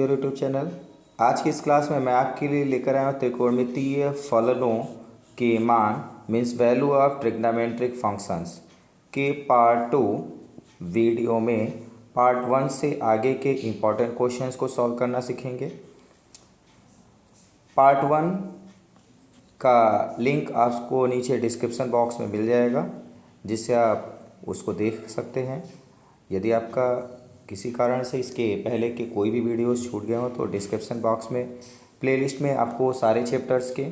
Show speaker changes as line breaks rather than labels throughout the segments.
Your YouTube channel. आज की इस क्लास में मैं आपके लिए लेकर आया हूँ त्रिकोणमितीय फलनों के मान means value of trigonometric functions के पार्ट 2 वीडियो में पार्ट 1 से आगे के इम्पॉर्टेंट क्वेश्चंस को सॉल्व करना सीखेंगे। पार्ट 1 का लिंक आपको नीचे डिस्क्रिप्शन बॉक्स में मिल जाएगा, जिससे आप उसको देख सकते हैं। यदि आपका किसी कारण से इसके पहले के कोई भी वीडियोस छूट गए हो तो डिस्क्रिप्शन बॉक्स में प्लेलिस्ट में आपको सारे चैप्टर्स के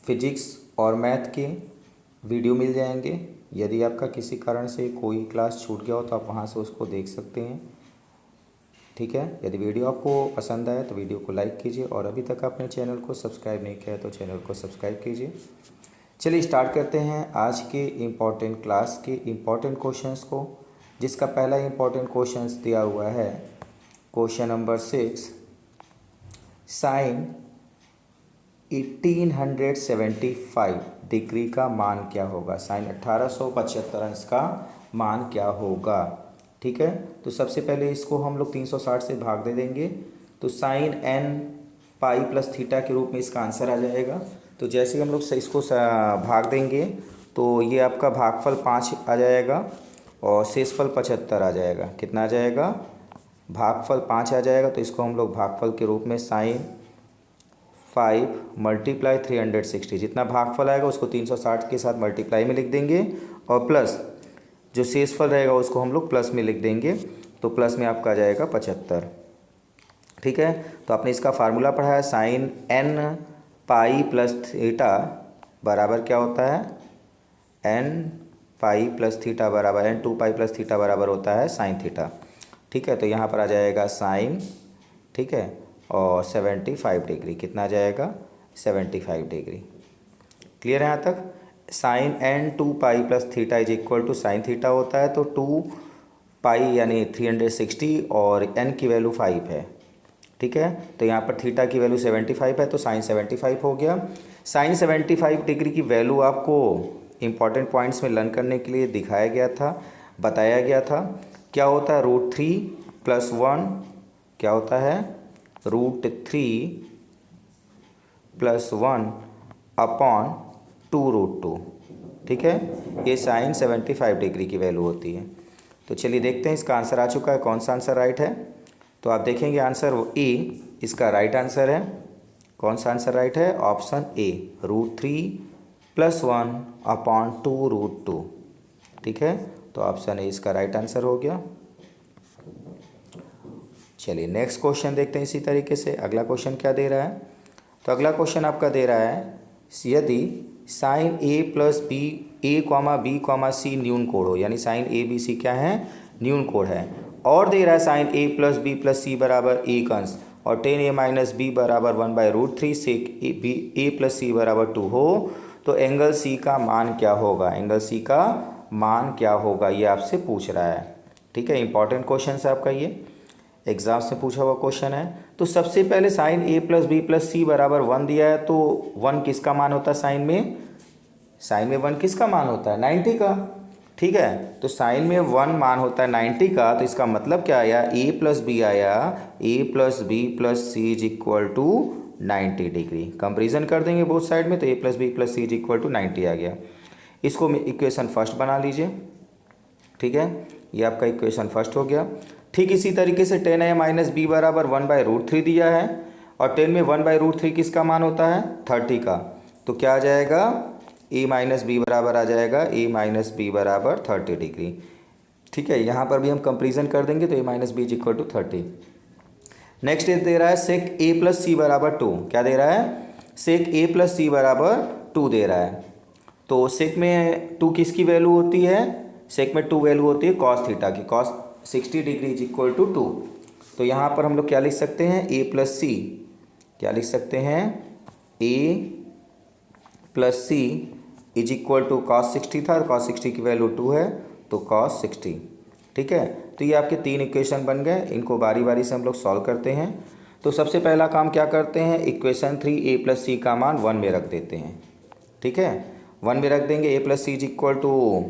फिजिक्स और मैथ के वीडियो मिल जाएंगे। यदि आपका किसी कारण से कोई क्लास छूट गया हो तो आप वहां से उसको देख सकते हैं। ठीक है, यदि वीडियो आपको पसंद आए तो वीडियो को लाइक कीजिए और अभी तक आपने चैनल को सब्सक्राइब नहीं किया है तो चैनल को सब्सक्राइब कीजिए। चलिए स्टार्ट करते हैं आज के इम्पॉर्टेंट क्लास के इम्पॉर्टेंट क्वेश्चंस को, जिसका पहला इम्पॉर्टेंट क्वेश्चंस दिया हुआ है क्वेश्चन नंबर 6। साइन 1875 डिग्री का मान क्या होगा। साइन 1875 अंश का मान क्या होगा। ठीक है, तो सबसे पहले इसको हम लोग 360 से भाग दे देंगे तो sine n pi plus theta के रूप में इसका आंसर आ जाएगा। तो जैसे ही हम लोग इसको भाग देंगे तो ये आपका भागफल 5 आ जाएगा और शेषफल 75 आ जाएगा। कितना आ जाएगा? भागफल 5 आ जाएगा। तो इसको हम लोग भागफल के रूप में साइन 5 मल्टीप्लाई 360, जितना भागफल आएगा उसको 360 के साथ मल्टीप्लाई में लिख देंगे और प्लस जो शेषफल रहेगा उसको हम लोग प्लस में लिख देंगे। तो प्लस में आपका आ जाएगा 75। ठीक है, तो आपने इसका फार्मूला पढ़ा है। Sine n pi plus theta बराबर क्या होता है? n पाई प्लस थीटा बराबर n 2 पाई प्लस थीटा बराबर होता है साइन थीटा। ठीक है, तो यहाँ पर आ जाएगा साइन, ठीक है, और 75 डिग्री। कितना आ जाएगा? 75 डिग्री। क्लियर है यहाँ तक? Sine n 2 pi plus theta is equal to sine theta होता है, तो 2 पाई यानी 360 और n की वैल्यू 5 है। ठीक है, तो यहाँ पर थीटा की वैल्यू 75 है तो साइन 75 हो गया। साइन 75 डिग्री की वैल्यू आपको इम्पॉर्टेंट पॉइंट्स में लर्न करने के लिए दिखाया गया था, बताया गया था। क्या होता है? √3 + 1 क्या होता है? √3 + 1 अपॉन 2√2। ठीक है, ये साइन 75 डिग्री की वैल्यू होती है। तो चलिए देखते हैं इसका आंसर आ चुका है। कौन सा आंसर राइट है? तो आप देखेंगे आंसर ए इसका राइट आंसर है। कौन सा आंसर राइट है? Option A, √3 + 1 upon 2√2। ठीक है, तो ऑप्शन ए इसका राइट आंसर हो गया। चलिए नेक्स्ट क्वेश्चन देखते हैं इसी तरीके से। अगला क्वेश्चन क्या दे रहा है? तो अगला क्वेश्चन आपका दे रहा है यदि sign a + b a, b, c न्यून कोण हो, यानी साइन a b c क्या है? न्यून कोण है। और दे रहा है साइन a + b + c बराबर 1 अंश और tan a - b बराबर 1/√3 से a + c बराबर 2 हो, तो एंगल C का मान क्या होगा? एंगल C का मान क्या होगा, ये आपसे पूछ रहा है। ठीक है, इंपॉर्टेंट क्वेश्चन है आपका, ये एग्जाम से पूछा हुआ क्वेश्चन है। तो सबसे पहले साइन a + b + c बराबर 1 दिया है, तो 1 किसका मान होता है? साइन में 1 किसका मान होता है? 90 का। ठीक है, तो साइन में 1 मान होता है 90 का, तो इसका मतलब क्या आया? a + b आया, a + b + c is equal to 90 degree. Comparison कर देंगे बोथ साइड में, तो a + b + c is equal to 90 आ गया। इसको इक्वेशन फर्स्ट बना लीजिए। ठीक है, ये आपका इक्वेशन फर्स्ट हो गया। ठीक इसी तरीके से tan a - b बराबर 1/√3 दिया है और 10 में 1/√3 किसका मान होता है? 30 का। तो क्या आ जाएगा? a - b बराबर आ जाएगा a - b बराबर 30 डिग्री। ठीक है, यहाँ पर भी हम कंपेरिजन कर देंगे तो a - b is equal to 30। Next दे रहा है सेक a + c बराबर 2। क्या दे रहा है? सेक a + c बराबर 2 दे रहा है। तो सेक में 2 किसकी वैल्यू होती है? सेक में 2 वैल्यू होती है कॉस थीटा की। Cos 60 degree is equal to 2। तो यहाँ पर हम लोग क्या लिख सकते हैं? a + c क्या लिख सकते हैं? a + c is equal to cos 60 था, कॉस 60 की वैल्यू 2 है तो कॉस 60। ठीक है, तो ये आपके 3 इक्वेशन बन गए। इनको बारी बारी से हम लोग सॉल्व करते हैं। तो सबसे पहला काम क्या करते हैं? इक्वेशन 3 a + c का मान 1 में रख देते हैं। ठीक है, 1 में रख देंगे। a + c is equal to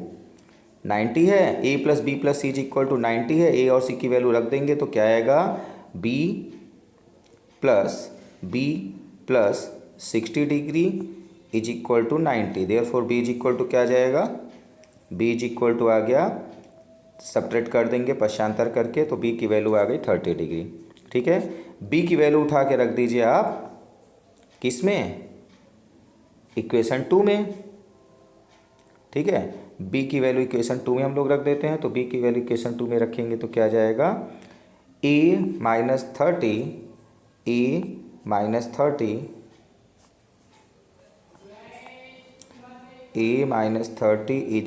90 है, a + b + c is equal to 90 है। a और c की वैल्यू रख देंगे तो क्या आएगा? b plus B plus 60 degree is equal to 90। Therefore B is equal to क्या आ जाएगा, बी इज इक्वल टू आ गया, सब्ट्रैक्ट कर देंगे पश्चांतर करके, तो बी की वैल्यू आ गई 30 डिग्री। ठीक है, बी की वैल्यू उठा के रख दीजिए आप किस में, इक्वेशन 2 में। ठीक है, बी की वैल्यू इक्वेशन 2 में हम लोग रख देते हैं, तो बी की वैल्यू इक्वेशन 2 में रखेंगे तो क्या आ जाएगा, a minus 30 is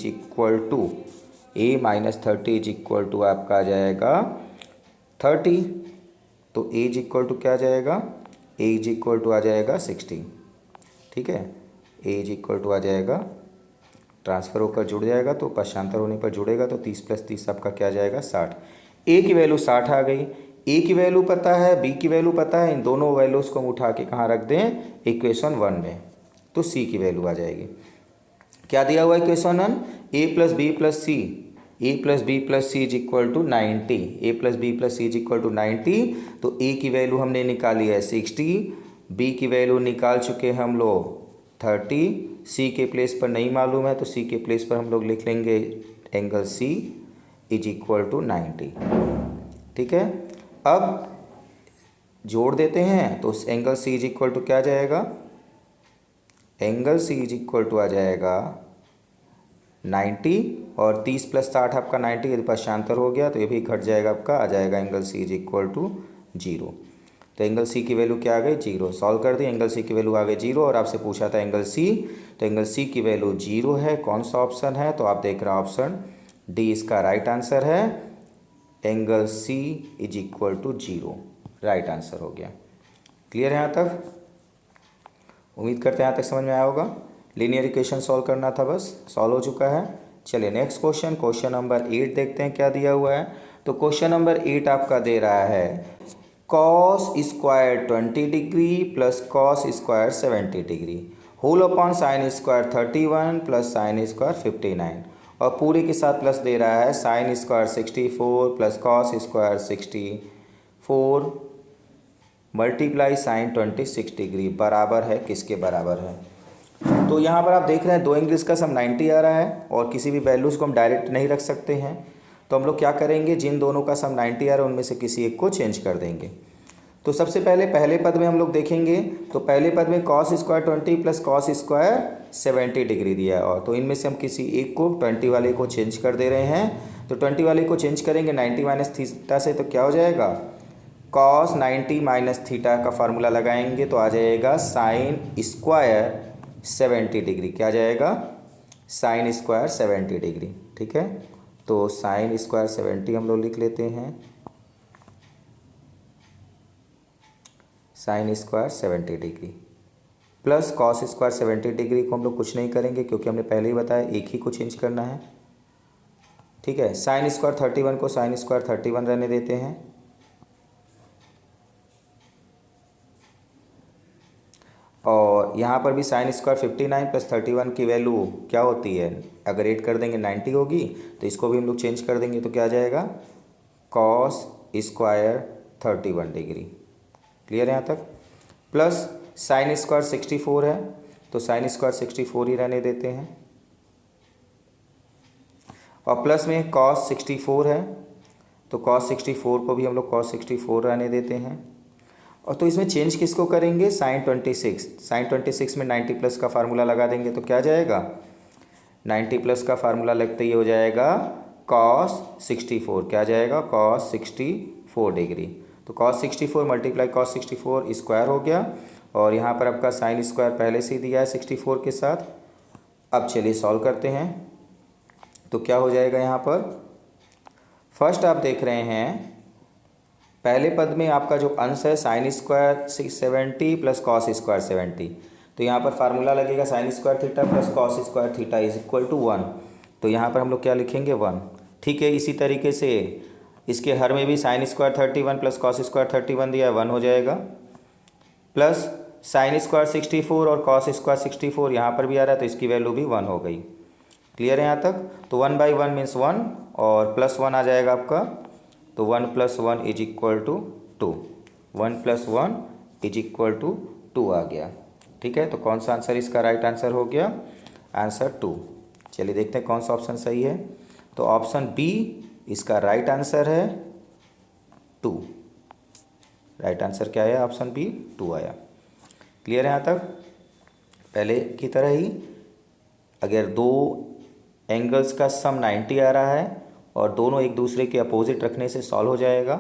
equal to is equal to आपका आ जाएगा 30। तो ए इज इक्वल टू क्या आ जाएगा, ए इज इक्वल टू आ जाएगा 60। ठीक है, ए इज इक्वल टू आ जाएगा, ट्रांसफ़र होकर जुड़ जाएगा तो पश्चांतर होने पर जुड़ेगा, तो 30 प्लस 30 आपका क्या आ जाएगा 60। ए की वैल्यू 60 आ गई, ए की वैल्यू पता है, बी की वैल्यू पता है, इन दोनों वैल्यूज़ को हम उठा के कहाँ रख दें, इक्वेशन 1 में, तो सी की वैल्यू आ जाएगी। क्या दिया हुआ equation 1, A plus B plus C is equal to 90, A plus B plus C is equal to 90। तो ए की वैल्यू हमने निकाली है 60, बी की वैल्यू निकाल चुके हम लोग 30, सी के प्लेस पर नहीं मालूम है तो सी के प्लेस पर हम लोग लिख लेंगे angle C is equal to 90। ठीक है, अब जोड़ देते हैं तो angle C is equal to क्या आ जाएगा, angle C is equal to आ जाएगा 90, और 30 प्लस 60 आपका 90, यदि पश्चांतर हो गया तो ये भी घट जाएगा आपका, आ जाएगा angle C is equal to 0। तो एंगल सी की वैल्यू क्या आ गई, 0। सॉल्व कर दी, एंगल सी की वैल्यू आ गई 0, और आपसे पूछा था एंगल सी, तो एंगल सी की वैल्यू 0 है। कौन सा ऑप्शन है, तो आप देख रहे हैं ऑप्शन डी इसका राइट आंसर है, angle C is equal to 0 right answer हो गया। क्लियर है यहाँ तक, उम्मीद करते हैं यहाँ तक समझ में आया होगा। लीनियर इक्वेशन सॉल्व करना था, बस सॉल्व हो चुका है। चलिए नेक्स्ट क्वेश्चन, क्वेश्चन नंबर 8 देखते हैं क्या दिया हुआ है। तो क्वेश्चन नंबर 8 आपका दे रहा है cos square 20 degree plus cos square 70 degree whole upon sine square 31 plus sine square 59, और पूरे के साथ प्लस दे रहा है sine square 64 plus cos square 64 multiply sine 26 degree बराबर है किसके बराबर है। तो यहाँ पर आप देख रहे हैं दो एंगल्स का सम 90 आ रहा है, और किसी भी वैल्यूज़ को हम डायरेक्ट नहीं रख सकते हैं, तो हम लोग क्या करेंगे, जिन दोनों का सम 90 आ रहा है उनमें से किसी एक को चेंज कर देंगे। तो सबसे पहले पद में हम लोग देखेंगे, तो पहले पद में cos square 20 plus cos square 70 degree दिया है, और तो इनमें से हम किसी एक को 20 वाले को चेंज कर दे रहे हैं। तो 20 वाले को चेंज करेंगे 90 माइनस थीटा से, तो क्या हो जाएगा, cos 90 माइनस थीटा का फार्मूला लगाएंगे तो आ जाएगा साइन स्क्वायर 70 डिग्री, क्या आ जाएगा, साइन स्क्वायर 70 डिग्री। ठीक है, तो साइन स्क्वायर 70 हम लोग लिख लेते हैं, sign square 70 degree plus cos square 70 degree को हम लोग कुछ नहीं करेंगे क्योंकि हमने पहले ही बताया एक ही को चेंज करना है। ठीक है, साइन स्क्वायर 31 को साइन स्क्वायर 31 रहने देते हैं, और यहाँ पर भी साइन स्क्वायर 59 प्लस 31 की वैल्यू क्या होती है, अगर ऐड कर देंगे 90 होगी, तो इसको भी हम लोग चेंज कर देंगे तो क्या आ जाएगा, कॉस स्क्वायर 31 डिग्री। क्लियर है यहाँ तक, प्लस साइन स्क्वायर 64 है तो साइन स्क्वायर 64 ही रहने देते हैं, और प्लस में कॉस 64 है तो कॉस 64 को भी हम लोग कॉस 64 रहने देते हैं, और तो इसमें चेंज किसको करेंगे, साइन 26 में 90 प्लस का फार्मूला लगा देंगे तो क्या आ जाएगा, 90 प्लस का फार्मूला लगते ही हो जाएगा कॉस 64, क्या आ जाएगा, कॉस 64 डिग्री। तो कॉस 64 मल्टीप्लाई कॉस 64 स्क्वायर हो गया, और यहाँ पर आपका साइन स्क्वायर पहले से ही दिया है 64 के साथ। अब चलिए सॉल्व करते हैं, तो क्या हो जाएगा यहाँ पर, फर्स्ट आप देख रहे हैं पहले पद में आपका जो अंश है sine square 70 plus cos square 70, तो यहाँ पर फार्मूला लगेगा sine square theta plus cos square theta is equal to 1, तो यहाँ पर हम लोग क्या लिखेंगे 1। ठीक है, इसी तरीके से इसके हर में भी sign square 31 plus cos square 31 दिया है, 1 हो जाएगा, प्लस साइन स्क्वायर 64 और कॉस स्क्वायर 64 यहाँ पर भी आ रहा है तो इसकी वैल्यू भी 1 हो गई। क्लियर है यहाँ तक, तो 1/1 मीन्स 1, और प्लस 1 आ जाएगा आपका, तो 1 + 1 is equal to 2, 1 + 1 is equal to 2 आ गया। ठीक है, तो कौन सा आंसर इसका राइट आंसर हो गया? आंसर 2। चलिए देखते हैं कौन सा ऑप्शन सही है। तो ऑप्शन बी इसका राइट आंसर है 2। राइट आंसर क्या आया? ऑप्शन बी 2 आया। क्लियर है यहाँ तक? पहले की तरह ही अगर दो एंगल्स का सम 90 आ रहा है और दोनों एक दूसरे के अपोजिट रखने से सॉल्व हो जाएगा,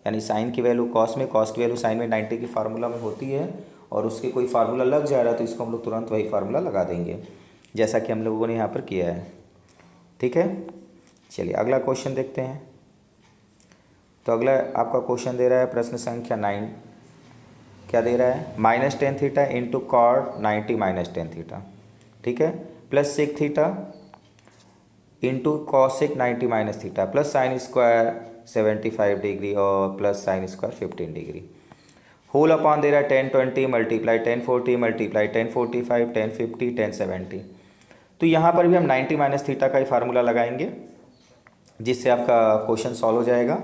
यानी साइन की वैल्यू कॉस में, कॉस की वैल्यू साइन में 90 की फार्मूला में होती है और उसके कोई फार्मूला लग जा रहा है तो इसको हम लोग तुरंत वही फार्मूला लगा देंगे, जैसा कि हम लोगों ने यहाँ पर किया है। ठीक है, चलिए अगला क्वेश्चन देखते हैं। तो अगला आपका क्वेश्चन दे रहा है प्रश्न संख्या 9। क्या दे रहा है? -tan theta into cot 90 - tan theta. ठीक है, plus sec theta into cosec 90 - theta plus sine square 75 degree और plus sine square 15 degree. Whole upon दे रहा है 10 20 मल्टीप्लाई 10 40 मल्टीप्लाई 10 45 10 50 10 70। तो यहाँ पर भी हम 90 - थीटा का ही फार्मूला लगाएंगे, जिससे आपका क्वेश्चन सॉल्व हो जाएगा।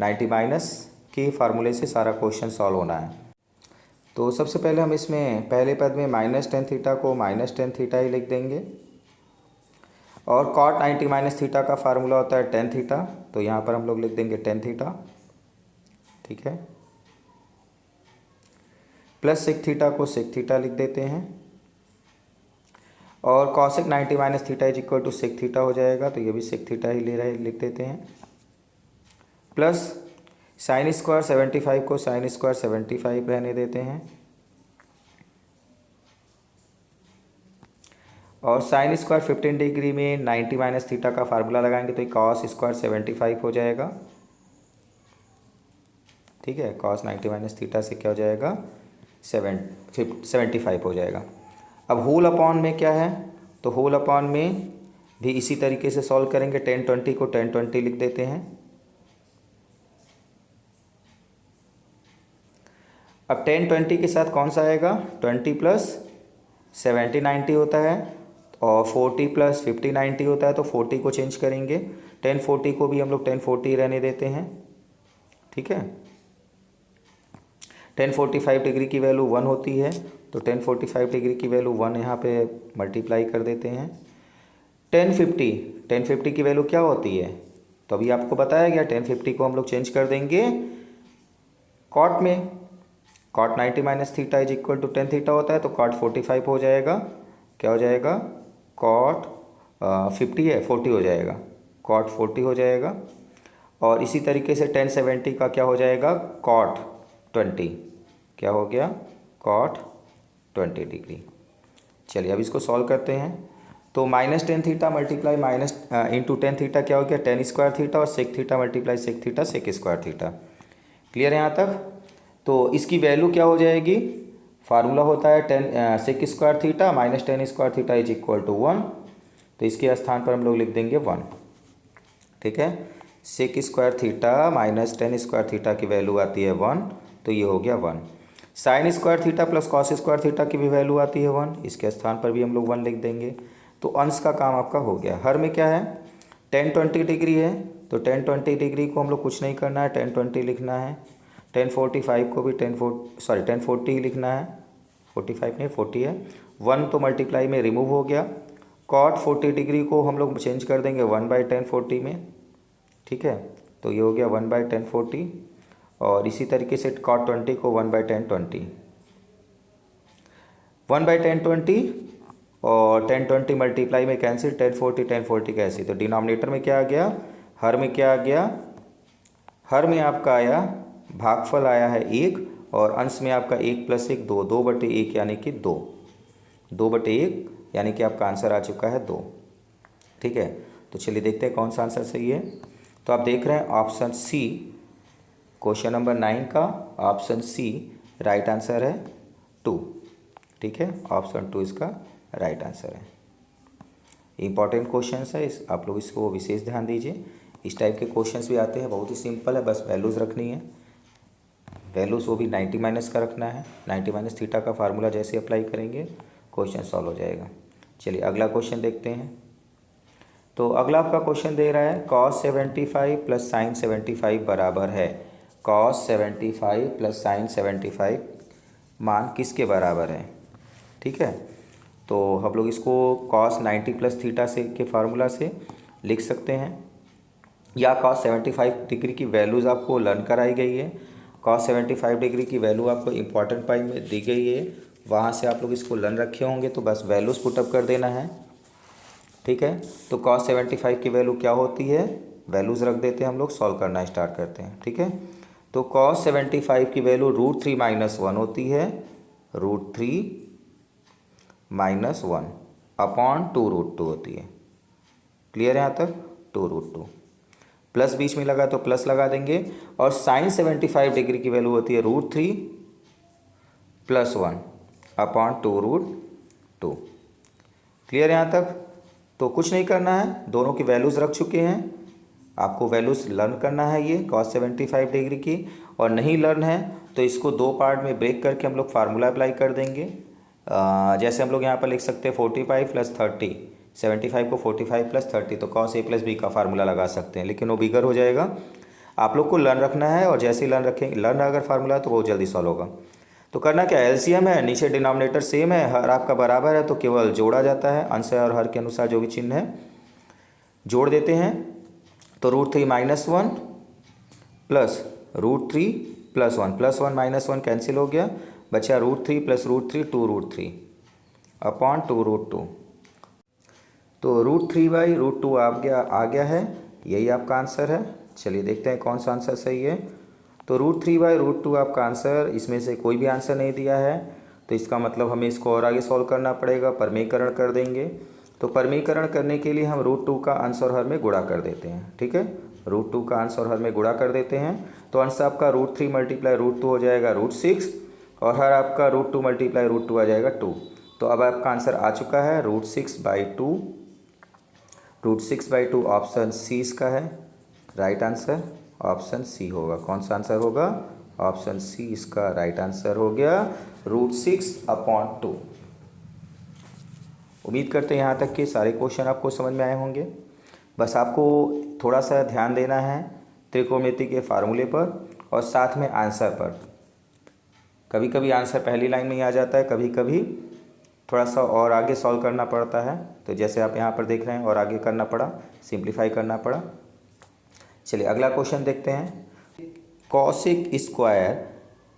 90 - के फार्मूले से सारा क्वेश्चन सॉल्व होना है। तो सबसे पहले हम इसमें पहले पद में -tan थीटा को -tan थीटा ही लिख देंगे और cot 90 - थीटा का फार्मूला होता है tan थीटा, तो यहाँ पर हम लोग लिख देंगे tan थीटा। ठीक है, प्लस सेक थीटा को सेक थीटा लिख देते हैं और cosec 90 - theta is equal to sec theta हो जाएगा, तो ये भी सेक थीटा ही ले रहे लिख देते हैं। प्लस साइन स्क्वायर 75 को साइन स्क्वायर 75 रहने देते हैं और साइन स्क्वायर 15 डिग्री में 90 - थीटा का फार्मूला लगाएंगे तो कॉस स्क्वायर 75 हो जाएगा। ठीक है, कॉस 90 - थीटा से क्या हो जाएगा? 75 हो जाएगा। अब होल अपॉन में क्या है? तो होल अपॉन में भी इसी तरीके से सॉल्व करेंगे। 10 20 को 10 20 लिख देते हैं। अब 10 20 के साथ कौन सा आएगा? 20 प्लस 70 90 होता है और 40 प्लस 50 90 होता है, तो 40 को चेंज करेंगे। 10 40 को भी हम लोग 10 40 रहने देते हैं। ठीक है, 10 45 डिग्री की वैल्यू 1 होती है, तो 10 45 डिग्री की वैल्यू 1 यहाँ पे मल्टीप्लाई कर देते हैं। 10 50 की वैल्यू क्या होती है? तो अभी आपको बताया गया 10 50 को हम लोग चेंज कर देंगे कॉट में। Cot 90 - theta is equal to tan theta होता है, तो कॉट 45 हो जाएगा। क्या हो जाएगा? कॉट 50 है 40 हो जाएगा, कॉट 40 हो जाएगा। और इसी तरीके से 10 70 का क्या हो जाएगा? कॉट 20। क्या हो गया? Cot 20 degree. चलिए अब इसको सॉल्व करते हैं। तो -tan theta multiply into tan theta क्या हो गया? tan स्क्वायर थीटा और sec theta multiply sec theta sec square theta. Clear है यहाँ तक? तो इसकी वैल्यू क्या हो जाएगी? फार्मूला होता है sec square theta minus tan square theta is equal to 1, तो इसके स्थान पर हम लोग लिख देंगे 1। ठीक है, sec square theta minus tan square theta की वैल्यू आती है 1, तो ये हो गया 1। Sine square theta plus cos square theta की भी वैल्यू आती है 1, इसके स्थान पर भी हम लोग 1 लिख देंगे। तो अंश का काम आपका हो गया। हर में क्या है? tan 20 डिग्री है, तो tan 20 डिग्री को हम लोग कुछ नहीं करना है, tan 20 लिखना है। tan 45 को भी tan 40 ही लिखना है, 45 नहीं 40 है। 1 तो मल्टीप्लाई में रिमूव हो गया। कॉट 40 डिग्री को हम लोग चेंज कर देंगे 1/tan 40 में। ठीक है, तो ये हो गया 1/tan 40 और इसी तरीके से कॉट 20 को 1/tan 20, 1/tan 20 और tan 20 मल्टीप्लाई में कैंसिल, tan 40 कैंसिल। तो डिनोमिनेटर में क्या आ गया? हर में क्या आ गया? हर में आपका आया भागफल आया है 1 और अंश में आपका 1 + 1 2, 2/1 यानी कि 2, 2/1 यानी कि आपका आंसर आ चुका है 2। ठीक है, तो चलिए देखते हैं कौन सा आंसर सही है। तो आप देख रहे हैं ऑप्शन सी, क्वेश्चन नंबर 9 का ऑप्शन सी राइट आंसर है 2। ठीक है, ऑप्शन 2 इसका राइट आंसर है। इंपॉर्टेंट क्वेश्चन है, आप लोग इसको विशेष ध्यान दीजिए। इस टाइप के क्वेश्चंस भी आते हैं, बहुत ही सिंपल है, बस वैल्यूज़ रखनी है। वैल्यूज़ वो भी 90 - का रखना है। 90 - थीटा का फार्मूला जैसे अप्लाई करेंगे क्वेश्चन सॉल्व हो जाएगा। चलिए अगला क्वेश्चन देखते हैं। तो अगला आपका क्वेश्चन दे रहा है cos 75 प्लस sin 75 बराबर है cos 75 प्लस sin 75 मान किसके बराबर है। ठीक है, तो हम लोग इसको cos 90 प्लस थीटा से के फार्मूला से लिख सकते हैं, या cos 75 डिग्री की वैल्यूज़ आपको लर्न कराई गई है। cos 75 डिग्री की वैल्यू आपको इम्पॉर्टेंट पाई में दी गई है, वहाँ से आप लोग इसको लर्न रखे होंगे, तो बस वैल्यूज़ पुटअप कर देना है। ठीक है, तो cos 75 की वैल्यू क्या होती है, वैल्यूज़ रख देते हैं, हम लोग सॉल्व करना स्टार्ट करते हैं। ठीक है, तो cos 75 की वैल्यू √3 - 1 होती है, √3 - 1 अपॉन 2√2 होती है। क्लियर है यहाँ तक, 2√2 प्लस बीच में लगा तो प्लस लगा देंगे, और sin 75 डिग्री की वैल्यू होती है √3 + 1 अपॉन 2√2। क्लियर है यहाँ तक, तो कुछ नहीं करना है, दोनों की वैल्यूज़ रख चुके हैं, आपको वैल्यूज़ लर्न करना है ये cos 75 डिग्री की, और नहीं लर्न है तो इसको दो पार्ट में ब्रेक करके हम लोग फार्मूला अप्लाई कर देंगे। जैसे हम लोग यहाँ पर लिख सकते हैं 45 + 30, 75 को 45 + 30, तो cos a + b का फार्मूला लगा सकते हैं, लेकिन वो बिगर हो जाएगा। आप लोग को लर्न रखना है, और जैसे ही लर्न रखेंगे, लर्न अगर फार्मूला तो बहुत जल्दी सॉल्व होगा। तो करना क्या, एलसीएम है, नीचे डिनोमिनेटर सेम है, हर आपका बराबर है, तो केवल जोड़ा जाता है, अंश और हर के अनुसार जो भी चिन्ह है जोड़ देते हैं। तो √3 - 1 प्लस √3 + 1, +1 - 1 कैंसिल हो गया, बचा √3 + √3 2√3 अपॉन 2√2। तो √3/√2 आ गया है, यही आपका आंसर है। चलिए देखते हैं कौन सा आंसर सही है। तो √3/√2 आपका आंसर, इसमें से कोई भी आंसर नहीं दिया है, तो इसका मतलब हमें इसको और आगे सॉल्व करना पड़ेगा, परमीकरण कर देंगे। तो परमीकरण करने के लिए हम √2 का अंश और हर में गुणा कर देते हैं। ठीक है, √2 का अंश और हर में गुणा कर देते हैं, तो अंश आपका √3 × √2 हो जाएगा √6, और हर आपका √2 × √2 आ जाएगा 2। तो अब आपका आंसर आ चुका है √6/2। √6/2 ऑप्शन सी इसका है राइट आंसर, ऑप्शन सी होगा। कौन सा आंसर होगा, ऑप्शन सी इसका राइट आंसर हो गया, √6/2। उम्मीद करते हैं यहाँ तक कि सारे क्वेश्चन आपको समझ में आए होंगे। बस आपको थोड़ा सा ध्यान देना है त्रिकोणमिति के फार्मूले पर, और साथ में आंसर पर। कभी कभी आंसर पहली लाइन में ही आ जाता है, कभी कभी थोड़ा सा और आगे सॉल्व करना पड़ता है, तो जैसे आप यहाँ पर देख रहे हैं और आगे करना पड़ा, सिंप्लीफाई करना पड़ा। चलिए अगला क्वेश्चन देखते हैं। cosec स्क्वायर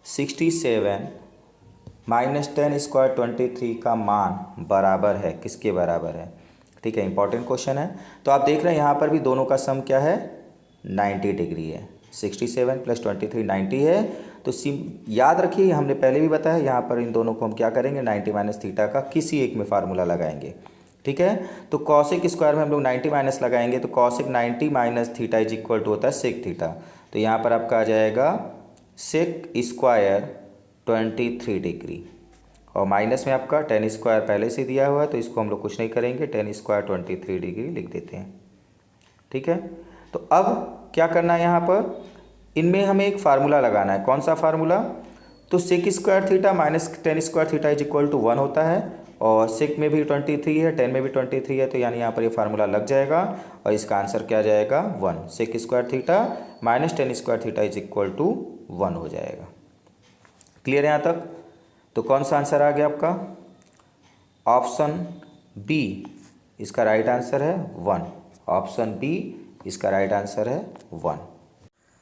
67 - 10 स्क्वायर 23 का मान बराबर है, किसके बराबर है। ठीक है, इंपॉर्टेंट क्वेश्चन है। तो आप देख रहे हैं यहाँ पर भी दोनों का सम क्या है, 90 डिग्री है। 67 + 23 90 है, तो याद रखिए, हमने पहले भी बताया, यहाँ पर इन दोनों को हम क्या करेंगे, 90 - थीटा का किसी एक में फार्मूला लगाएंगे। ठीक है, तो cosec स्क्वायर में हम लोग 90 माइनस लगाएंगे, तो cosec 90 - theta is equal to होता है sec थीटा। तो यहाँ पर आपका आ जाएगा sec स्क्वायर 23 डिग्री, और माइनस में आपका tan स्क्वायर पहले से दिया हुआ है, तो इसको हम लोग कुछ नहीं करेंगे, tan स्क्वायर 23 डिग्री लिख देते हैं। ठीक है, तो अब क्या करना है, यहाँ पर इनमें हमें एक फार्मूला लगाना है। कौन सा फार्मूला, तो sec square theta minus tan square theta is equal to 1 होता है, और sec में भी 23 है, tan में भी 23 है, तो यानी यहाँ पर ये फार्मूला लग जाएगा, और इसका आंसर क्या जाएगा 1। sec square theta minus tan square theta is equal to 1 हो जाएगा। क्लियर है यहाँ तक, तो कौन सा आंसर आ गया आपका, ऑप्शन बी इसका राइट आंसर है 1। ऑप्शन बी इसका राइट आंसर है 1।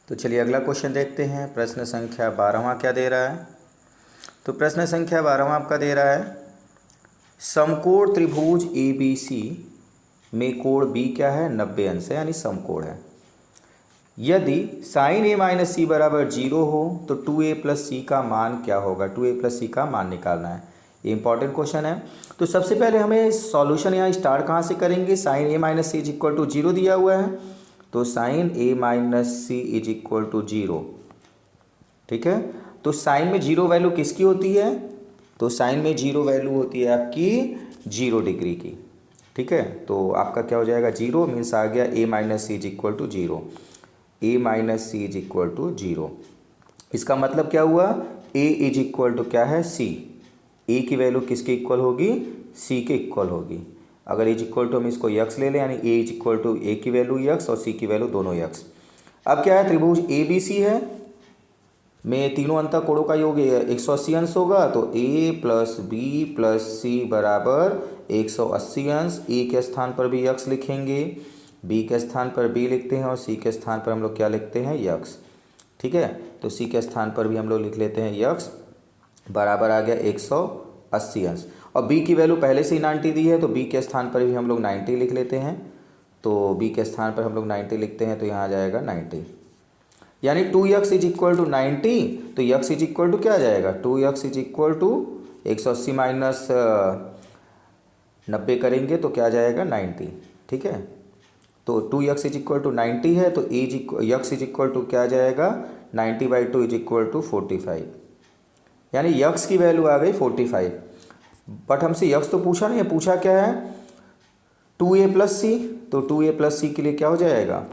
तो चलिए अगला क्वेश्चन देखते हैं। प्रश्न संख्या 12वां क्या दे रहा है। तो प्रश्न संख्या 12वां आपका दे रहा है, समकोण त्रिभुज ABC में कोण B क्या है, 90 अंश है, यानी समकोण है। यदि sin a - c बराबर 0 हो तो 2a + c का मान क्या होगा, 2a + c का मान निकालना है। ये इंपॉर्टेंट क्वेश्चन है। तो सबसे पहले हमें सॉल्यूशन यहाँ स्टार्ट कहाँ से करेंगे, sin a - c is equal to 0 दिया हुआ है, तो sin a - c is equal to 0। ठीक है, तो साइन में 0 वैल्यू किसकी होती है, तो साइन में 0 वैल्यू होती है आपकी 0 डिग्री की। ठीक है, तो आपका क्या हो जाएगा, 0 मीन्स आ गया a - c is equal to 0, a - c is equal to 0। इसका मतलब क्या हुआ, a इज इक्वल टू क्या है, c। a की वैल्यू किसके इक्वल होगी, c के इक्वल होगी। अगर इज इक्वल टू हम इसको यक्स ले लें, यानी a is equal to a की वैल्यू यक्स और c की वैल्यू दोनों यक्स। अब क्या है, त्रिभुज ABC है, में तीनों अंतः कोणों का योग 180 अंश होगा, तो a प्लस बी प्लस सी बराबर 180 अंश। ए के स्थान पर भी यक्स लिखेंगे, बी के स्थान पर बी लिखते हैं और सी के स्थान पर हम लोग क्या लिखते हैं, यक्स। ठीक है, तो सी के स्थान पर भी हम लोग लिख लेते हैं यक्स, बराबर आ गया 180 अंश। और बी की वैल्यू पहले से ही 90 दी है, तो बी के स्थान पर भी हम लोग 90 लिख लेते हैं। तो बी के स्थान पर हम लोग 90 लिखते हैं, तो यहाँ आ जाएगा 90, यानी 2x इज इक्वल टू 90। तो x इज इक्वल टू क्या आ जाएगा, 2x is equal to 180 minus 90 करेंगे तो क्या आ जाएगा 90। ठीक है, तो 2x इज इक्वल टू 90 है, तो x इज इक्वल टू क्या आ जाएगा 90/2 इज इक्वल टू 45, यानी x की वैल्यू आ गई 45। बट हमसे x तो पूछा नहीं है, पूछा क्या है 2a प्लस सी। तो 2a प्लस सी के लिए क्या हो जाएगा,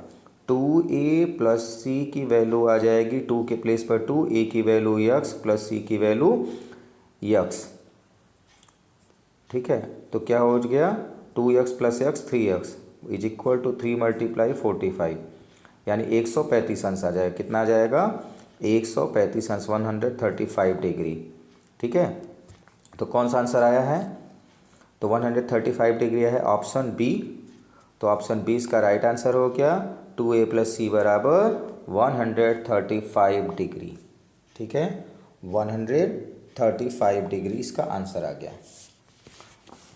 2a प्लस सी की वैल्यू आ जाएगी 2 के प्लेस पर 2, a की वैल्यू x प्लस सी की वैल्यू x। ठीक है, तो क्या हो गया 2x plus x 3x is equal to 3 multiply 45, यानी 135 अंश आ जाएगा। कितना आ जाएगा 135 अंश, 135 डिग्री। ठीक है, तो कौन सा आंसर आया है, तो 135 डिग्री है ऑप्शन बी। तो ऑप्शन बी इसका राइट आंसर हो गया, 2a प्लस सी बराबर 135 डिग्री। ठीक है, 135 डिग्री इसका आंसर आ गया।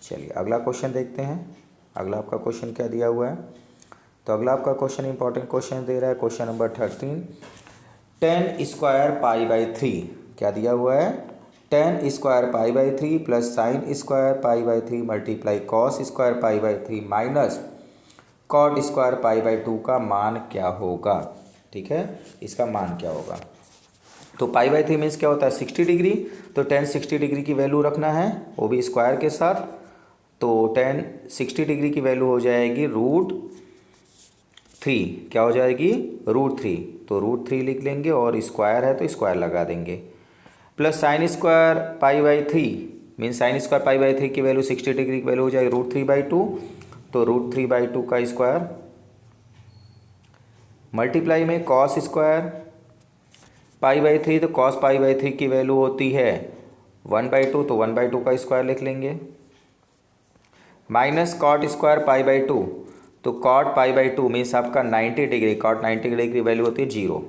चलिए अगला क्वेश्चन देखते हैं। अगला आपका क्वेश्चन क्या दिया हुआ है, तो अगला आपका क्वेश्चन इंपॉर्टेंट क्वेश्चन दे रहा है, question number 13। 10 square pi by 3 क्या दिया हुआ है, 10 square pi by 3 plus sine square pi by 3 multiply cos square pi by 3 minus cot square pi by 2 का मान क्या होगा। ठीक है, इसका मान क्या होगा। तो पाई बाई 3 मीन्स क्या होता है 60 डिग्री, तो 10 60 डिग्री की वैल्यू रखना है, वो भी स्क्वायर के साथ। तो 10 60 डिग्री की वैल्यू हो जाएगी √3, क्या हो जाएगी √3, तो √3 लिख लेंगे और स्क्वायर है तो स्क्वायर लगा देंगे। Plus sine square pi by 3 means sign square pi by 3 की वैल्यू 60 डिग्री की वैल्यू हो जाएगी √3/2, तो √3/2 का स्क्वायर मल्टीप्लाई में कॉस स्क्वायर पाई बाई 3, तो कॉस पाई बाई 3 की वैल्यू होती है 1/2, तो 1/2 का स्क्वायर लिख लेंगे। Minus cot square pi by 2, तो कॉट पाई बाई 2 मीन्स आपका 90 डिग्री, कॉट 90 डिग्री की वैल्यू होती है 0।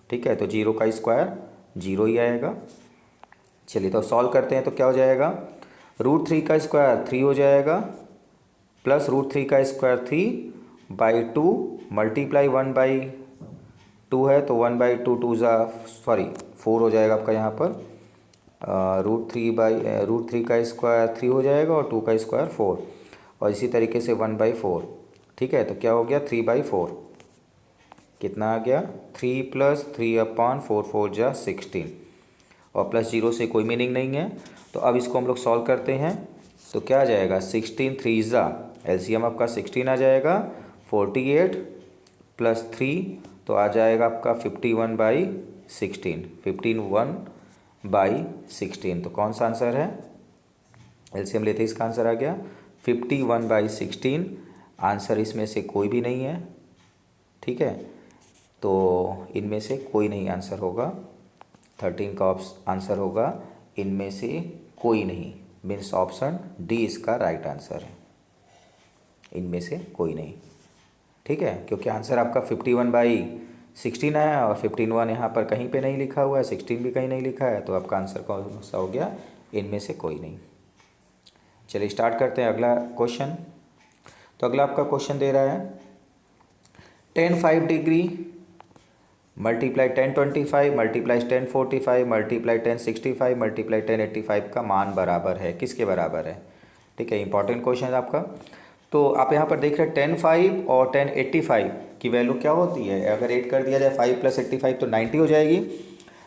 ठीक है, तो 0 का स्क्वायर 0 ही आएगा। चलिए तो सॉल्व करते हैं, तो क्या हो जाएगा √3 का स्क्वायर 3 हो जाएगा, प्लस √3 का स्क्वायर 3/2 मल्टीप्लाई 1/2 है, तो 1/2 4 हो जाएगा आपका यहाँ पर। √3 का स्क्वायर 3 हो जाएगा और 2 का स्क्वायर 4, और इसी तरीके से 1/4। ठीक है, तो क्या हो गया 3/4, कितना आ गया 3 + 3/4, 4 जा 16, और प्लस 0 से कोई मीनिंग नहीं है। तो अब इसको हम लोग सॉल्व करते हैं, तो क्या आ जाएगा 16 3 जा एलसीएम आपका 16 आ जाएगा, 48 + 3 तो आ जाएगा आपका 51/16, 51/16। तो कौन सा आंसर है, एलसीएम लेते ही इसका आंसर आ गया 51/16। आंसर इसमें से कोई भी नहीं है। ठीक है, तो इनमें से कोई नहीं आंसर होगा, 13 का आंसर होगा इनमें से कोई नहीं, मीन्स ऑप्शन डी इसका राइट आंसर है, इनमें से कोई नहीं। ठीक है, क्योंकि आंसर आपका 51/16 है और 51 यहाँ पर कहीं पे नहीं लिखा हुआ है, 16 भी कहीं नहीं लिखा है, तो आपका आंसर कौन सा हो गया, इनमें से कोई नहीं। चलिए स्टार्ट करते हैं अगला क्वेश्चन। तो अगला आपका क्वेश्चन दे रहा है 10 5 degree multiply 10 25 multiply 10 45 multiply 10 65 multiply 10 85 का मान बराबर है, किसके बराबर है। ठीक है, इंपॉर्टेंट क्वेश्चन है आपका। तो आप यहाँ पर देख रहे हैं 10 5 और 10 85 की वैल्यू क्या होती है, अगर ऐड कर दिया जाए 5 + 85 तो 90 हो जाएगी।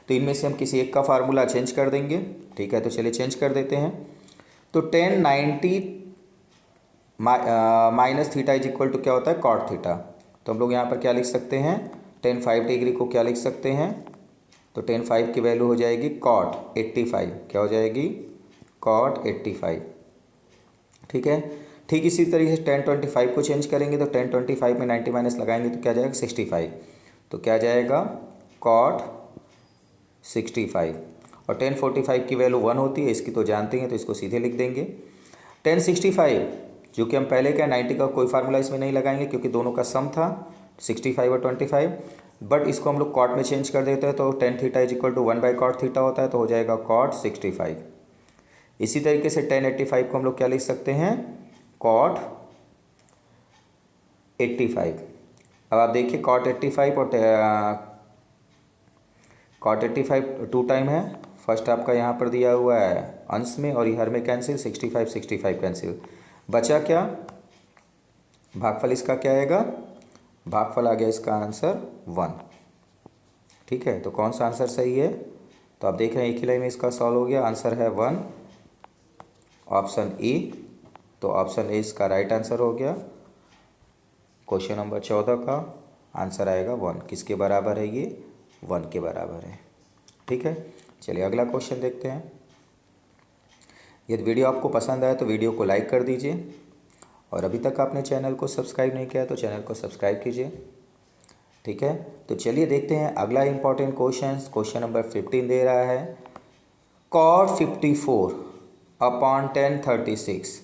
तो इनमें से हम किसी एक का फार्मूला चेंज कर देंगे। ठीक है, तो चलिए चेंज कर देते हैं। तो 10 90 minus theta is equal to क्या होता है कॉट थीटा। तो हम लोग यहाँ पर क्या लिख सकते हैं 10 5 डिग्री को क्या लिख सकते हैं, तो 10 5 की वैल्यू हो जाएगी कॉट 85, क्या हो जाएगी कॉट 85। ठीक है, ठीक इसी तरीके से 10 25 को चेंज करेंगे, तो 10 25 में 90 माइनस लगाएंगे तो क्या जाएगा 65, तो क्या जाएगा कॉट 65 और tan 45 की वैल्यू 1 होती है, इसकी तो जानते हैं तो इसको सीधे लिख देंगे। tan 65 जो कि हम पहले क्या 90 का कोई फार्मूला इसमें नहीं लगाएंगे क्योंकि दोनों का सम था 65 और 25, बट इसको हम लोग कॉट में चेंज कर देते हैं तो tan theta is equal to 1/cot theta होता है, तो हो जाएगा cot 65। इसी तरीके से tan 85 को हम लोग क्या लिख सकते हैं, cot 85। अब आप देखिए cot 85 और cot 85 टू टाइम है, फर्स्ट आपका यहाँ पर दिया हुआ है अंश में और हर में कैंसिल, 65 65 कैंसिल, बचा क्या, भागफल इसका क्या आएगा, भागफल आ गया इसका आंसर 1। ठीक है, तो कौन सा आंसर सही है, तो आप देख रहे हैं एक ही लाइन में इसका सॉल्व हो गया, आंसर है 1, ऑप्शन ए। तो ऑप्शन ए इसका राइट आंसर हो गया। क्वेश्चन नंबर 14 का आंसर आएगा 1। किसके बराबर है ये, 1 के बराबर है। ठीक है, चलिए अगला क्वेश्चन देखते हैं। यदि वीडियो आपको पसंद आए तो वीडियो को लाइक कर दीजिए और अभी तक आपने चैनल को सब्सक्राइब नहीं किया तो चैनल को सब्सक्राइब कीजिए। ठीक है, तो चलिए देखते हैं अगला इंपॉर्टेंट क्वेश्चन नंबर 15 दे रहा है, cot 54 upon tan 36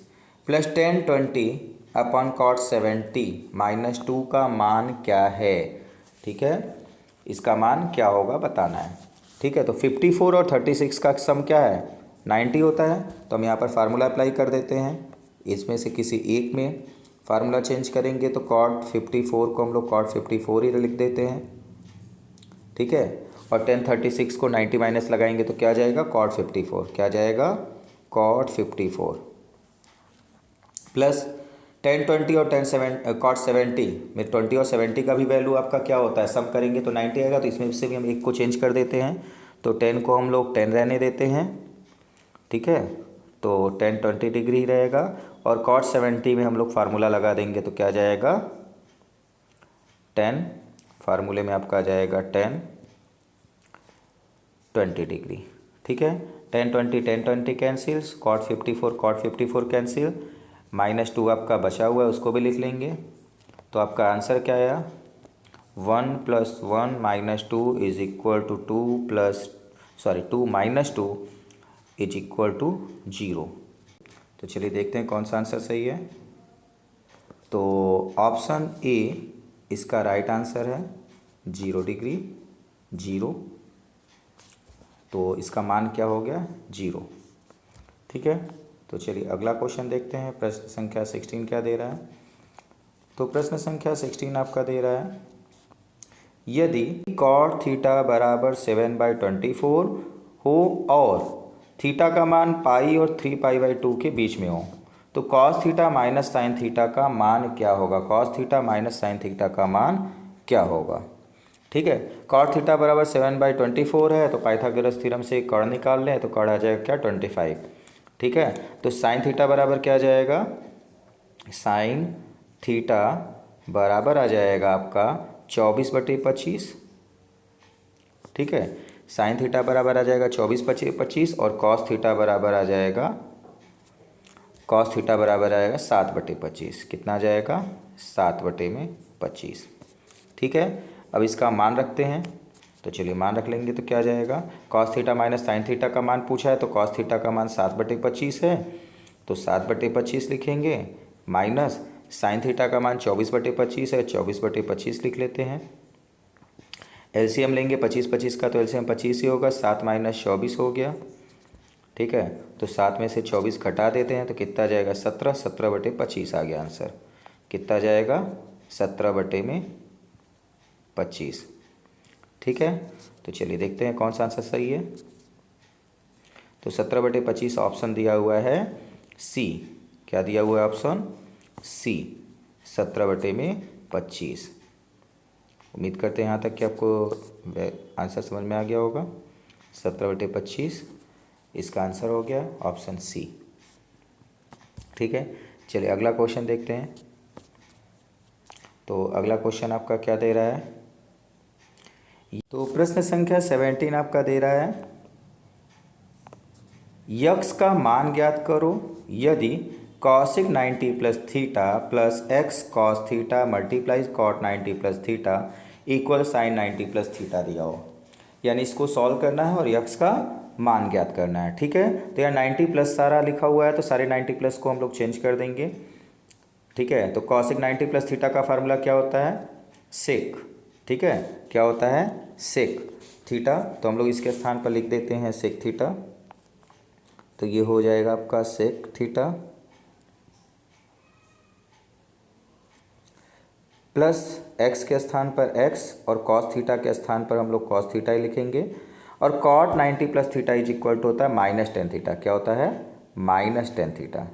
plus tan 20 upon cot 70 minus 2 का मान क्या है। ठीक है, इसका मान क्या होगा बताना है। ठीक है, तो 54 और 36 का सम क्या है, 90 होता है, तो हम यहाँ पर फार्मूला अप्लाई कर देते हैं, इसमें से किसी एक में फार्मूला चेंज करेंगे तो cot 54 को हम लोग cot 54 ही लिख देते हैं। ठीक है, और tan 36 को 90 माइनस लगाएंगे तो क्या आ जाएगा, cot 54, क्या आ जाएगा, cot 54 प्लस tan 20 और cot 70 में 20 और 70 का भी वैल्यू आपका क्या होता है, सम करेंगे तो 90 आएगा, तो इसमें से भी हम एक को चेंज कर देते हैं, तो 10 को हम लोग 10 रहने देते हैं। ठीक है, तो tan 20 डिग्री रहेगा और cot 70 में हम लोग फार्मूला लगा देंगे तो क्या आ जाएगा, tan, फार्मूले में आपका आ जाएगा tan 20 डिग्री। ठीक है, tan 20 कैंसिल्स, cot 54 कैंसिल, -2 आपका बचा हुआ है उसको भी लिख लेंगे, तो आपका आंसर क्या आया, 1 + 1 - 2 is equal to 2 - 2 is equal to 0। तो चलिए देखते हैं कौन सा आंसर सही है। तो ऑप्शन ए इसका राइट आंसर है, 0 डिग्री 0, तो इसका मान क्या हो गया, 0। ठीक है, तो चलिए अगला क्वेश्चन देखते हैं। प्रश्न संख्या 16 क्या दे रहा है, तो प्रश्न संख्या 16 आपका दे रहा है, यदि cot थीटा बराबर 7/24 हो और थीटा का मान पाई और 3π/2 के बीच में हो तो cos theta minus sine theta का मान क्या होगा, cos theta minus sine theta का मान क्या होगा। ठीक है, cot थीटा बराबर 7/24 है, तो पाइथागोरस थ्योरम से कर्ण निकाल लें तो कर्ण आ जाएगा क्या, 25। ठीक है, तो साइन थीटा बराबर क्या आ जाएगा, साइन थीटा बराबर आ जाएगा आपका 24/25। ठीक है, साइन थीटा बराबर आ जाएगा 24/25 और cos थीटा बराबर आ जाएगा, cos थीटा बराबर आएगा 7/25। कितना आ जाएगा, 7/25। ठीक है, अब इसका मान रखते हैं, तो चलिए मान रख लेंगे तो क्या आ जाएगा, cos theta minus sine theta का मान पूछा है तो cos थीटा का मान 7/25 है, तो 7/25 लिखेंगे, माइनस साइन थीटा का मान 24/25 है, 24/25 लिख लेते हैं। एलसीएम लेंगे 25 का, तो एलसीएम 25 ही होगा, 7 - 24 हो गया। ठीक है, तो 7 में से 24 घटा देते हैं तो कितना जाएगा, 17, 17/25 आ गया आंसर। कितना जाएगा, 17/25। ठीक है, तो चलिए देखते हैं कौन सा आंसर सही है। तो 17/25 ऑप्शन दिया हुआ है सी। क्या दिया हुआ है ऑप्शन सी, 17/25। उम्मीद करते हैं यहाँ तक कि आपको आंसर समझ में आ गया होगा। 17/25 इसका आंसर हो गया ऑप्शन सी। ठीक है, चलिए अगला क्वेश्चन देखते हैं। तो अगला क्वेश्चन आपका क्या दे रहा है, तो प्रश्न संख्या 17 आपका दे रहा है, यक्स का मान ज्ञात करो यदि cosec 90 plus theta plus x cos theta multiplies cot 90 plus theta equal sine 90 plus theta दिया हो। यानी इसको सॉल्व करना है और यक्स का मान ज्ञात करना है। ठीक है, तो यहाँ 90 प्लस सारा लिखा हुआ है तो सारे 90 प्लस को हम लोग चेंज कर देंगे। ठीक है, तो कॉसिक 90 प्लस थीटा का फार्मूला क्या होता है, सेक। ठीक है, क्या होता है, सेक थीटा। तो हम लोग इसके स्थान पर लिख देते हैं सेक थीटा। तो ये हो जाएगा आपका सेक थीटा प्लस एक्स के स्थान पर एक्स और कॉस थीटा के स्थान पर हम लोग कॉस थीटा ही लिखेंगे। और cot 90 plus theta is equal to होता है माइनस टेन थीटा। क्या होता है, minus tan theta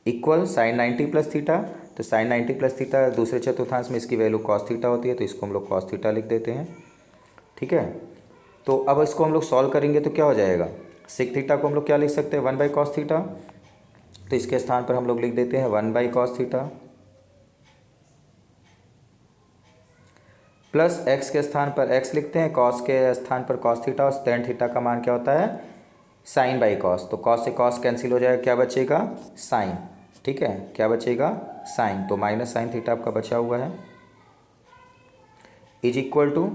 equal sine 90 plus theta. तो साइन 90 प्लस थीटा दूसरे चतुर्थांश में इसकी वैल्यू कॉस थीटा होती है, तो इसको हम लोग कॉस थीटा लिख देते हैं। ठीक है, तो अब इसको हम लोग सॉल्व करेंगे तो क्या हो जाएगा, सेक थीटा को हम लोग क्या लिख सकते हैं, 1 बाई कॉस थीटा। तो इसके स्थान पर हम लोग लिख देते हैं 1 by cos theta plus x के स्थान पर एक्स लिखते हैं, कॉस के स्थान पर कॉस थीटा और टेन थीटा का मान क्या होता है, साइन बाई कॉस। तो कॉस से कॉस कैंसिल हो जाएगा, क्या बचेगा, साइन। ठीक है, क्या बचेगा, साइन। तो माइनस साइन थीटा आपका बचा हुआ है is equal to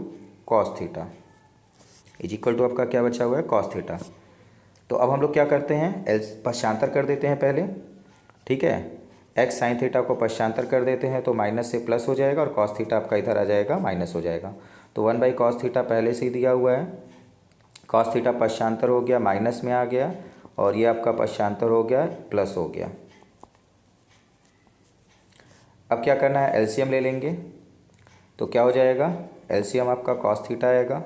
cos theta. Is equal to आपका क्या बचा हुआ है, कॉस थीटा। तो अब हम लोग क्या करते हैं, एल पश्चांतर कर देते हैं पहले। ठीक है, एक्स साइन थीटा को पश्चांतर कर देते हैं तो माइनस से प्लस हो जाएगा और कॉस थीटा आपका इधर आ जाएगा, माइनस हो जाएगा। तो 1 बाई कॉस थीटा पहले से ही दिया हुआ है, कॉस थीटा पश्चांतर हो गया माइनस में आ गया और ये आपका पश्चांतर हो गया प्लस हो गया। अब क्या करना है, एलसीएम ले लेंगे। तो क्या हो जाएगा, एलसीएम आपका कॉस थीटा आएगा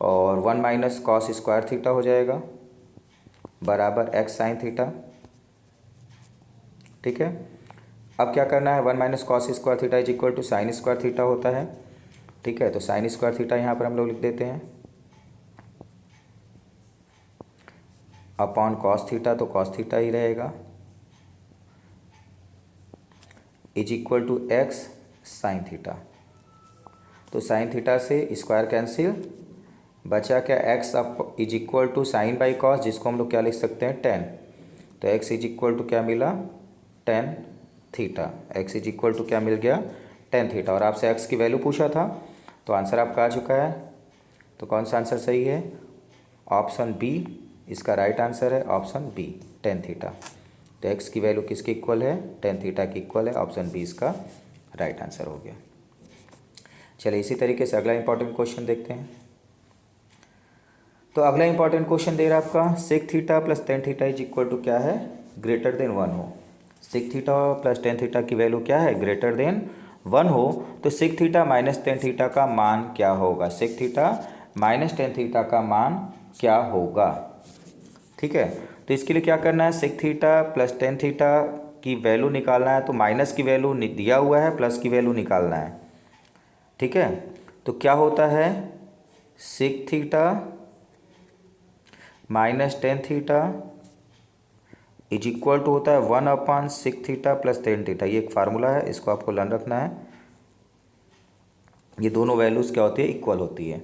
और 1 माइनस कॉस स्क्वायर थीटा हो जाएगा बराबर एक्स साइन थीटा। ठीक है, अब क्या करना है, 1 minus cos square theta is equal to sine square theta होता है। ठीक है, तो साइन स्क्वायर थीटा यहाँ पर हम लोग लिख देते हैं अपॉन कॉस थीटा, तो कॉस थीटा ही रहेगा is equal to x sine theta. तो साइन थीटा से स्क्वायर कैंसिल, बचा क्या, x up is equal to sine by cos, जिसको हम लोग क्या लिख सकते हैं, टेन। तो एक्स इज इक्वल टू क्या मिला, tan theta. X is equal to क्या मिल गया, टेन थीटा। और आपसे एक्स की वैल्यू पूछा था तो आंसर आपका आ चुका है। तो कौन सा आंसर सही है, ऑप्शन बी इसका राइट आंसर है, ऑप्शन बी टेन थीटा। तो एक्स की वैल्यू किसके इक्वल है, टेन थीटा की इक्वल है, ऑप्शन बी इसका राइट आंसर हो गया। चलिए इसी तरीके से अगला इंपॉर्टेंट क्वेश्चन देखते हैं। तो अगला इंपॉर्टेंट क्वेश्चन दे रहा है आपका, sec theta plus tan theta is equal to क्या है, ग्रेटर देन 1 हो। Sec theta plus tan theta की वैल्यू क्या है, ग्रेटर देन 1 हो। तो sec theta minus tan theta का मान क्या होगा, sec theta minus tan theta का मान क्या होगा। ठीक है, तो इसके लिए क्या करना है, sec theta plus tan theta की वैल्यू निकालना है। तो माइनस की वैल्यू दिया हुआ है, प्लस की वैल्यू निकालना है। ठीक है, तो क्या होता है, sec theta minus tan theta is equal to होता है 1 upon sec theta plus tan theta. ये एक फार्मूला है, इसको आपको लर्न रखना है। ये दोनों वैल्यूज़ क्या होती है, इक्वल होती है।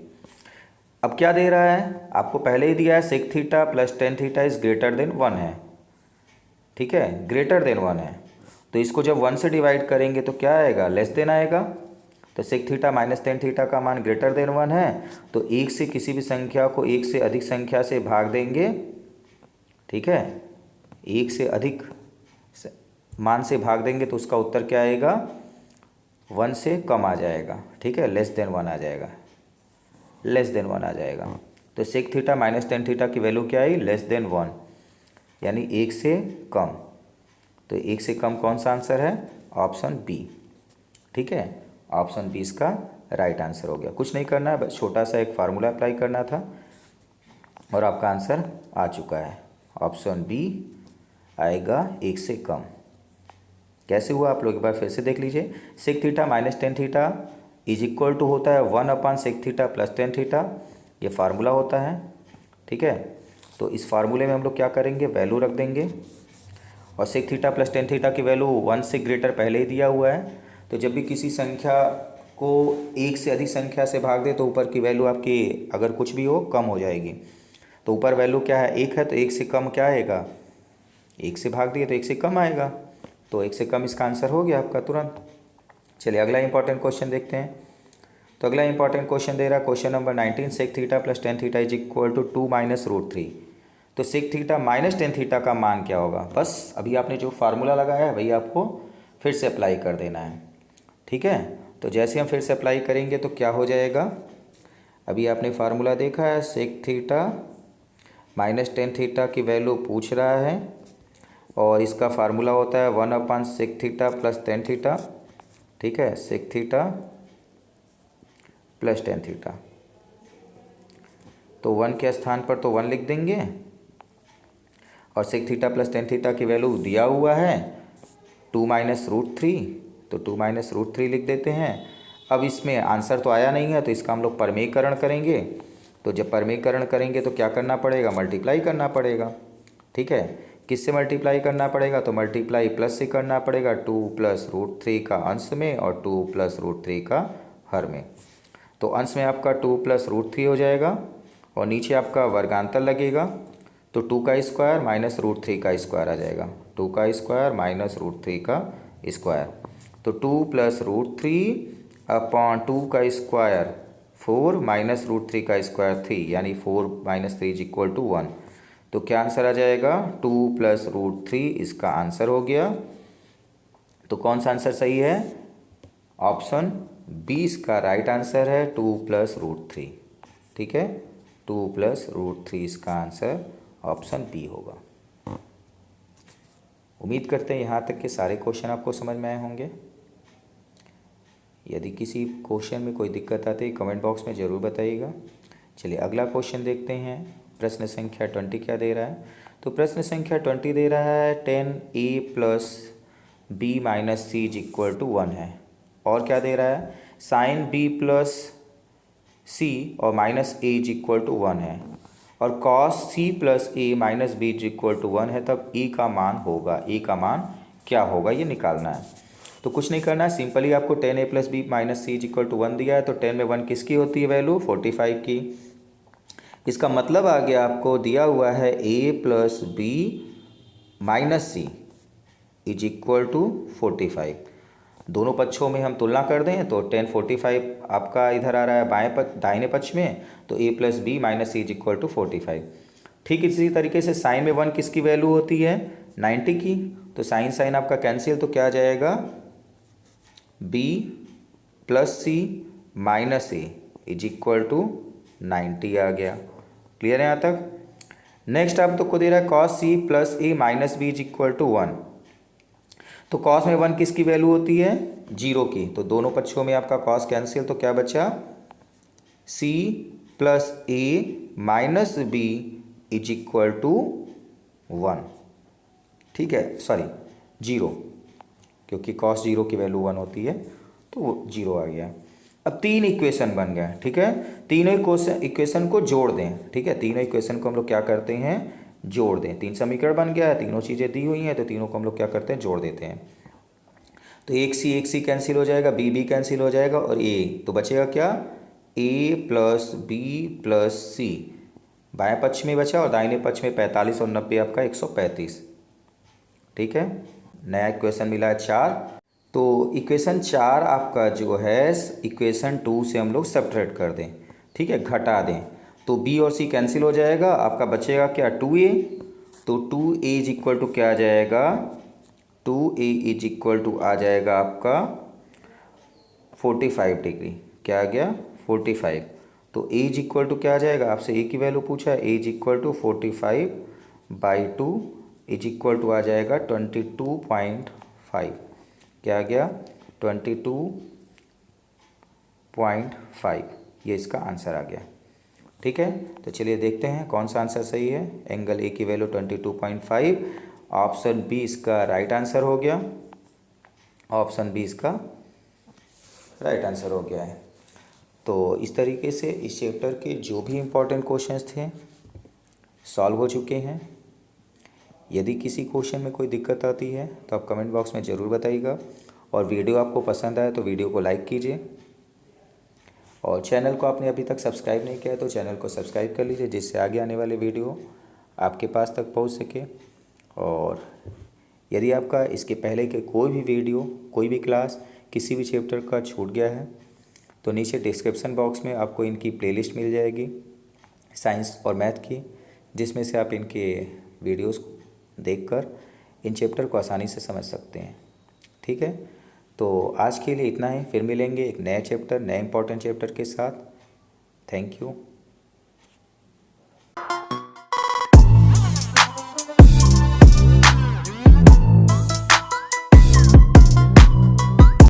अब क्या दे रहा है, आपको पहले ही दिया है sec theta plus tan theta is greater than 1 है। ठीक है, ग्रेटर देन 1 है। तो इसको जब 1 से डिवाइड करेंगे तो क्या आएगा, लेस देन आएगा। तो sec theta minus tan theta का मान ग्रेटर देन 1 है, तो एक से किसी भी संख्या को एक से अधिक संख्या से भाग देंगे। ठीक है, एक से अधिक मान से भाग देंगे तो उसका उत्तर क्या आएगा, 1 से कम आ जाएगा। ठीक है, लेस देन 1 आ जाएगा, लेस देन 1 आ जाएगा। तो sec theta minus tan theta की वैल्यू क्या आई, लेस देन 1, यानी 1 से कम। तो 1 से कम कौन सा आंसर है, ऑप्शन बी। ठीक है, ऑप्शन बी इसका राइट आंसर हो गया। कुछ नहीं करना है, बस छोटा सा एक फार्मूला अप्लाई करना था और आपका आंसर आ चुका है। ऑप्शन बी आएगा 1 से कम। कैसे हुआ आप लोग एक बार फिर से देख लीजिए। Sec theta minus tan theta is equal to होता है 1 upon sec theta plus tan theta, ये फार्मूला होता है। ठीक है, तो इस फार्मूले में हम लोग क्या करेंगे, वैल्यू रख देंगे। और sec theta plus tan theta की वैल्यू 1 से ग्रेटर पहले ही दिया हुआ है। तो जब भी किसी संख्या को एक से अधिक संख्या से भाग दे तो ऊपर की वैल्यू आपकी अगर कुछ भी हो कम हो जाएगी। तो ऊपर वैल्यू क्या है, 1 है, तो 1 से कम क्या आएगा, 1 से भाग दिए तो 1 से कम आएगा। तो 1 से कम इसका आंसर हो गया आपका तुरंत। चलिए अगला इंपॉर्टेंट क्वेश्चन देखते हैं। तो अगला इंपॉर्टेंट क्वेश्चन दे रहा है question number 19, sec theta plus tan theta is equal to 2 minus root 3। तो sec theta minus tan theta का मान क्या होगा। बस अभी आपने जो फार्मूला लगाया है वही आपको फिर से अप्लाई कर देना है, ठीक है। तो जैसे हम फिर से अप्लाई करेंगे तो क्या हो जाएगा, अभी आपने फार्मूला देखा है, sec theta minus tan theta की वैल्यू पूछ रहा है और इसका फार्मूला होता है 1 sec theta plus tan theta, ठीक है, sec theta plus tan theta. तो 1 के स्थान पर तो 1 लिख देंगे और sec theta plus tan theta की वैल्यू दिया हुआ है 2 माइनस रूट 3, तो 2 माइनस रूट 3 लिख देते हैं। अब इसमें आंसर तो आया नहीं है तो इसका हम लोग परमेयकरण करेंगे। तो जब परमेयकरण करेंगे तो क्या करना पड़ेगा, मल्टीप्लाई करना पड़ेगा, ठीक है। किससे मल्टीप्लाई करना पड़ेगा, तो मल्टीप्लाई प्लस से करना पड़ेगा, 2 प्लस रूट 3 का अंश में और 2 प्लस रूट 3 का हर में। तो अंश में आपका 2 प्लस रूट 3 हो जाएगा और नीचे आपका वर्गांतर लगेगा, तो 2 का स्क्वायर माइनस रूट 3 का स्क्वायर आ जाएगा, 2 का स्क्वायर माइनस रूट 3 का स्क्वायर। तो 2 प्लस रूट 3 अपॉन 2 का स्क्वायर 4 माइनस रूट 3 का स्क्वायर 3, यानी 4 माइनस 3 इज इक्वल टू 1। तो क्या आंसर आ जाएगा, 2 प्लस रूट 3 इसका आंसर हो गया। तो कौन सा आंसर सही है, ऑप्शन बी इसका राइट आंसर है, 2 प्लस रूट 3, ठीक है, 2 प्लस रूट 3 इसका आंसर ऑप्शन बी होगा। उम्मीद करते हैं यहाँ तक के सारे क्वेश्चन आपको समझ में आए होंगे। यदि किसी क्वेश्चन में कोई दिक्कत आती है कमेंट बॉक्स में ज़रूर बताइएगा। चलिए अगला क्वेश्चन देखते हैं। प्रश्न संख्या 20 क्या दे रहा है। तो प्रश्न संख्या 20 दे रहा है 10a plus b minus c is equal to 1 है। और क्या दे रहा है, साइन b प्लस सी और minus a is equal to 1 है और cos c plus a minus b is equal to 1 है। तब e का मान होगा, e का मान क्या होगा ये निकालना है। तो कुछ नहीं करना है, सिंपली आपको 10a plus b minus c is equal to 1 दिया है तो 10 में 1 किसकी होती है वैल्यू, 45 की। इसका मतलब आ गया आपको दिया हुआ है a plus b minus c is equal to 45। दोनों पक्षों में हम तुलना कर दें तो 10 45 आपका इधर आ रहा है बाएं दाहिने पक्ष में, तो a plus b minus c is equal to 45। ठीक इसी तरीके से साइन में 1 किसकी वैल्यू होती है, 90 की। तो साइन साइन आपका कैंसिल, तो क्या आ जाएगा, b plus c minus a is equal to 90 आ गया। क्लियर है यहाँ तक। नेक्स्ट आप तो को दे रहा है cos c plus a minus b is equal to 1। तो कॉस में 1 किसकी वैल्यू होती है, 0 की। तो दोनों पक्षों में आपका कॉस कैंसिल, तो क्या बचा, c plus a minus b is equal to 1, ठीक है, सॉरी 0, क्योंकि कॉस 0 की वैल्यू 1 होती है तो वो 0 आ गया। अब 3 इक्वेशन बन गए, ठीक है। तीनों इक्वेशन को जोड़ दें, ठीक है। तीनों इक्वेशन को हम लोग क्या करते हैं, जोड़ दें। 3 समीकरण बन गया है, तीनों चीज़ें दी हुई हैं तो तीनों को हम लोग क्या करते हैं, जोड़ देते हैं। तो एक सी कैंसिल हो जाएगा, बी कैंसिल हो जाएगा और ए, तो बचेगा क्या, ए प्लस बी प्लस सी बाएं पक्ष में बचा और दाहिने पक्ष में 45 और 90 आपका 135, ठीक है। नया इक्वेशन मिला है 4। तो इक्वेशन 4 आपका जो है इक्वेशन 2 से हम लोग सब्ट्रैक्ट कर दें, ठीक है, घटा दें। तो b और c कैंसिल हो जाएगा, आपका बचेगा क्या, 2a। तो 2a इज इक्वल टू क्या आ जाएगा, 2a इज इक्वल टू आ जाएगा आपका 45 डिग्री। क्या आ गया, 45। तो a इज इक्वल टू क्या आ जाएगा, आपसे a की वैल्यू पूछा है, a is equal to 45/2 is equal to आ जाएगा 22.5। क्या आ गया, 22.5, ये इसका आंसर आ गया, ठीक है। तो चलिए देखते हैं कौन सा आंसर सही है। एंगल ए की वैल्यू 22.5, ऑप्शन बी इसका राइट आंसर हो गया। ऑप्शन बी इसका राइट आंसर हो गया है। तो इस तरीके से इस चैप्टर के जो भी इम्पोर्टेंट क्वेश्चंस थे सॉल्व हो चुके हैं। यदि किसी क्वेश्चन में कोई दिक्कत आती है तो आप कमेंट बॉक्स में ज़रूर बताइएगा और वीडियो आपको पसंद आए तो वीडियो को लाइक कीजिए और चैनल को आपने अभी तक सब्सक्राइब नहीं किया है तो चैनल को सब्सक्राइब कर लीजिए, जिससे आगे आने वाले वीडियो आपके पास तक पहुंच सके। और यदि आपका इसके पहले के कोई भी वीडियो, कोई भी क्लास किसी भी चैप्टर का छूट गया है तो नीचे डिस्क्रिप्शन बॉक्स में आपको इनकी प्लेलिस्ट मिल जाएगी साइंस और मैथ की, जिसमें से आप इनके वीडियोस देखकर इन चैप्टर को आसानी से समझ सकते हैं। ठीक है, तो आज के लिए इतना ही, फिर मिलेंगे एक नए चैप्टर, नए इंपॉर्टेंट चैप्टर के साथ। Thank you.